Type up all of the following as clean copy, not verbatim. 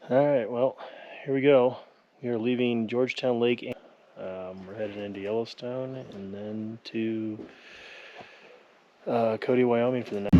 Alright, well, here we go. We are leaving Georgetown Lake. We're headed into Yellowstone and then to Cody, Wyoming for the next.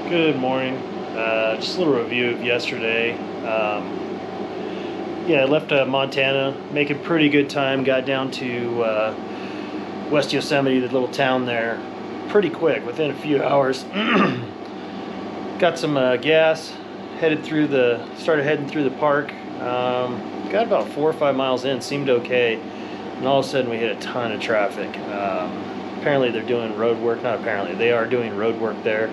Good morning. Just a little review of yesterday. I left Montana, making pretty good time. Got down to West Yosemite, the little town there, pretty quick, within a few hours. Got some gas. Started heading through the park. Got about 4 or 5 miles in. Seemed okay, and all of a sudden we hit a ton of traffic. Apparently they're doing road work. Not apparently, they are doing road work there.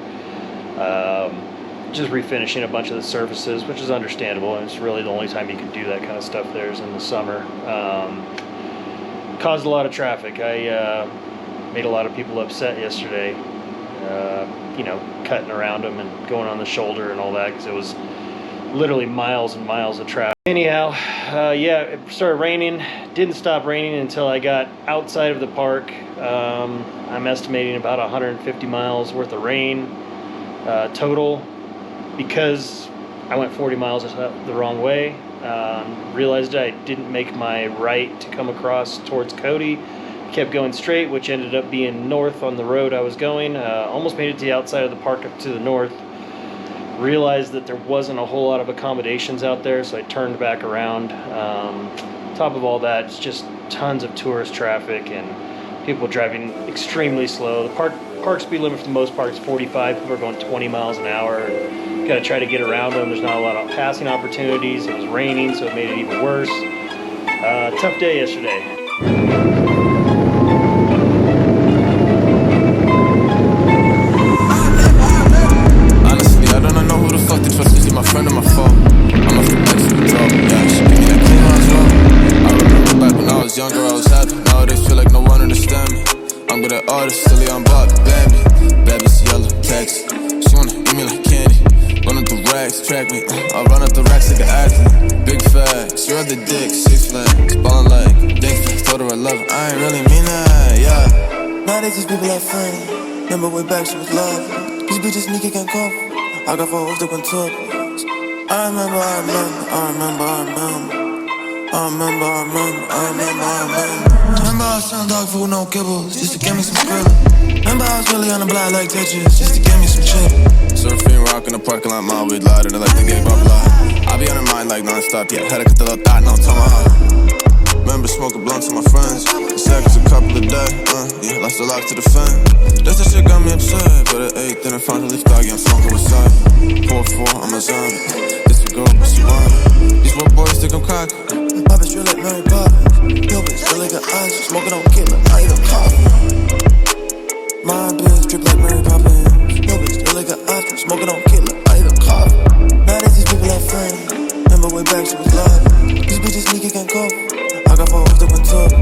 Just refinishing a bunch of the surfaces, which is understandable, and it's really the only time you can do that kind of stuff there is in the summer. Caused a lot of traffic. I made a lot of people upset yesterday, cutting around them and going on the shoulder and all that, because it was literally miles and miles of traffic. Anyhow, it started raining. Didn't stop raining until I got outside of the park. I'm estimating about 150 miles worth of rain total, because I went 40 miles the wrong way. Realized I didn't make my right to come across towards Cody. Kept going straight, which ended up being north on the road I was going. Almost made it to the outside of the park up to the north. Realized that there wasn't a whole lot of accommodations out there, so I turned back around. Top of all that, it's just tons of tourist traffic and people driving extremely slow. The park speed limit for the most part is 45. People are going 20 miles an hour. Got to try to get around them. There's not a lot of passing opportunities. It was raining, so it made it even worse. Tough day yesterday. Honestly, I don't know who the fuck to trust. Is he my friend or my foe? I'm off the bench for the draw. Yeah, she give me that clean as well. I remember back when I was younger, I was happy. Nowadays feel like no one understand me. I'm good at artists, silly on Bob, Bambi. Baby's yellow, text. She wanna eat me like candy. Run up the racks, track me. I'll run up the racks like an athlete. Big facts, you're the dick, 6 flags. Ballin' like dick, told her I love her. I ain't really mean that, yeah. Nowadays these people like friends. Remember way back she was love. These bitches sneaky can't cope. I got 4 hoofs that went top. I remember. Remember I was selling dog food, no kibbles, just to get me some skrilla. Remember I was really on the block like Tetris, just to get me some chip. Surfing, rock in the parking lot, my weed lighter, and I like the gay blah blah. I be on her mind like non-stop, yeah, had to cut the little thought, now I'm tomahawk. Remember smoking blunts with my friends, the seconds a couple of days, yeah, lost a lot to the fan. That's the shit got me upset, but at 8, then I finally thought, yeah, I'm smoking with side. 4-4, I'm a zombie, this a girl, but she want it. These little boys think I'm cocky. My bitch real like Mary Poppins. Yo bitch real like an ice. Smoking on killer, I eat a coffee. My bitch drip like Mary Poppins. Yo bitch real like an ice. Smoking on killer, I eat a coffee. Nowadays these people like friends. Remember way back she was love. These bitches sneaky can't cope. I got 4 hoofs up on top.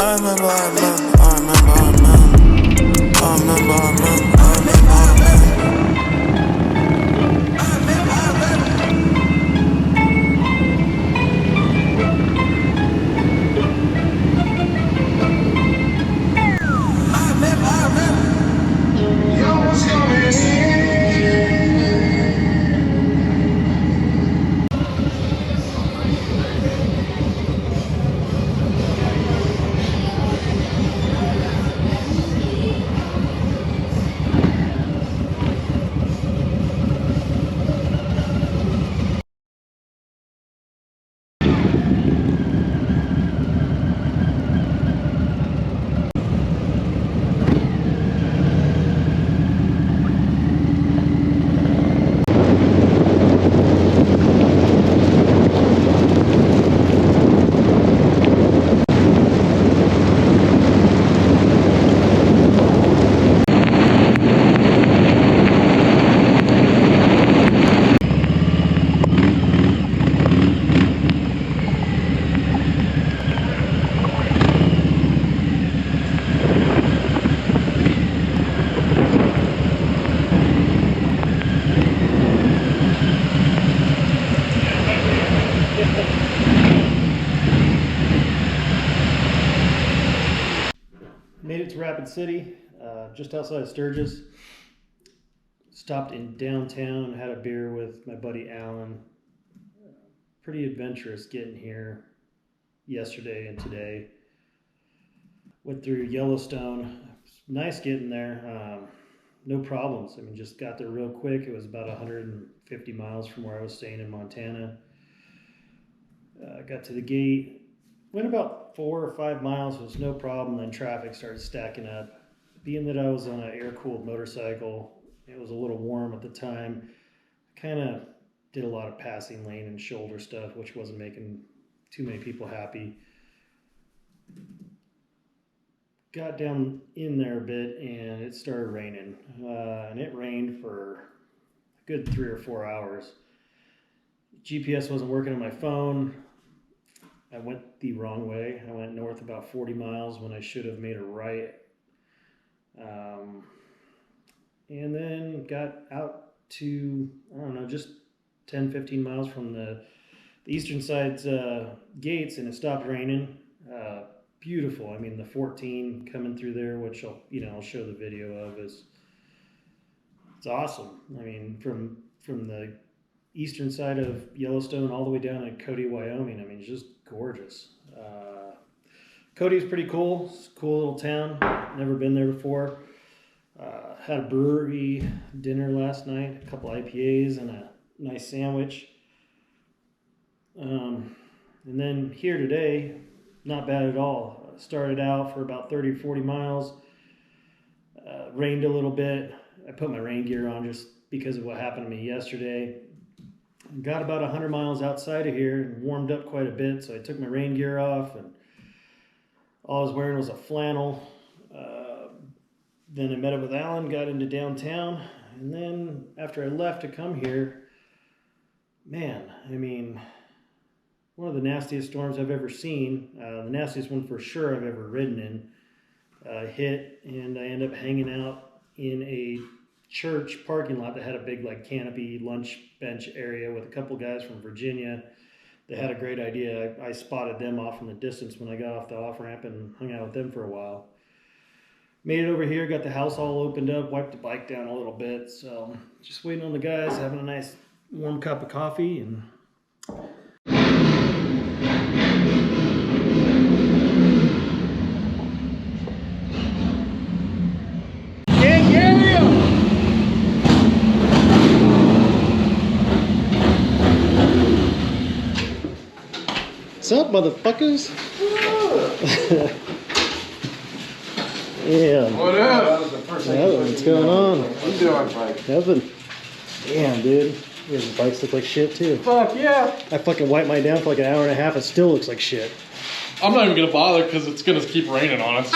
I remember. Made it to Rapid City, just outside of Sturgis. Stopped in downtown, had a beer with my buddy Alan. Pretty adventurous getting here yesterday and today. Went through Yellowstone. Nice getting there. No problems. I mean, just got there real quick. It was about 150 miles from where I was staying in Montana. Got to the gate. Went about 4 or 5 miles, was no problem. Then traffic started stacking up. Being that I was on an air-cooled motorcycle, it was a little warm at the time. Kind of did a lot of passing lane and shoulder stuff, which wasn't making too many people happy. Got down in there a bit, and it started raining. And it rained for a good 3 or 4 hours. GPS wasn't working on my phone. I went the wrong way. I went north about 40 miles when I should have made a right. And then got out to, I don't know, just 10, 15 miles from the eastern side's gates, and it stopped raining. Beautiful. I mean, the 14 coming through there, which I'll show the video of, it's awesome. I mean, from the eastern side of Yellowstone all the way down to Cody, Wyoming. I mean, it's just gorgeous. Cody's pretty cool. It's a cool little town. Never been there before. Had a brewery dinner last night, a couple IPAs and a nice sandwich. And then here today, not bad at all. Started out for about 30 or 40 miles. Rained a little bit. I put my rain gear on just because of what happened to me yesterday. Got about 100 miles outside of here and warmed up quite a bit, so I took my rain gear off, and all I was wearing was a flannel. Then I met up with Alan, got into downtown, and then after I left to come here, man, I mean, one of the nastiest storms I've ever seen, the nastiest one for sure I've ever ridden in, hit, and I ended up hanging out in a church parking lot that had a big like canopy lunch bench area with a couple guys from Virginia. They had a great idea. I spotted them off in the distance when I got off the off-ramp and hung out with them for a while. Made it over here, got the house all opened up, wiped the bike down a little bit. So just waiting on the guys, having a nice warm cup of coffee. And what's up, motherfuckers? Yeah. What up? What's going on? What you doing, Mike? Nothing. Damn, dude. These bikes look like shit, too. Fuck yeah. I fucking wiped mine down for like an hour and a half. It still looks like shit. I'm not even gonna bother because it's gonna keep raining on us.